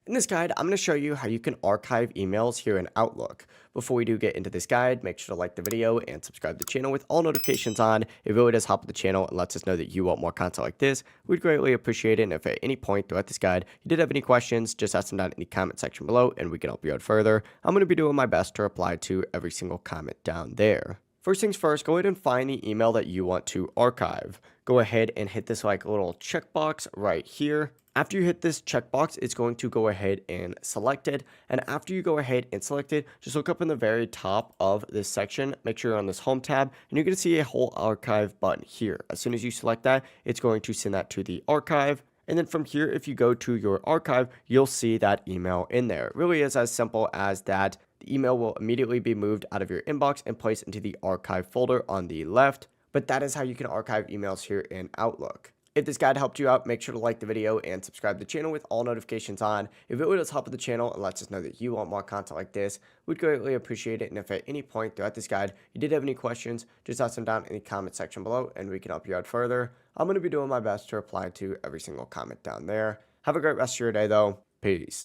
In this guide, I'm going to show you how you can archive emails here in Outlook. Before we do get into this guide, make sure to like the video and subscribe to the channel with all notifications on. It really does help with the channel and lets us know that you want more content like this. We'd greatly appreciate it. And if at any point throughout this guide you did have any questions, just ask them down in the comment section below and we can help you out further. I'm going to be doing my best to reply to every single comment down there. First things first, go ahead and find the email that you want to archive. Go ahead and hit this like little checkbox right here. After you hit this checkbox, it's going to go ahead and select it. And after you go ahead and select it, just look up in the very top of this section. Make sure you're on this home tab and you're going to see a whole archive button here. As soon as you select that, it's going to send that to the archive. And then from here, if you go to your archive, you'll see that email in there. It really is as simple as that. The email will immediately be moved out of your inbox and placed into the archive folder on the left. But that is how you can archive emails here in Outlook. If this guide helped you out, make sure to like the video and subscribe to the channel with all notifications on. If it really does help with the channel and lets us know that you want more content like this, we'd greatly appreciate it. And if at any point throughout this guide you did have any questions, just ask them down in the comment section below and we can help you out further. I'm going to be doing my best to reply to every single comment down there. Have a great rest of your day though. Peace.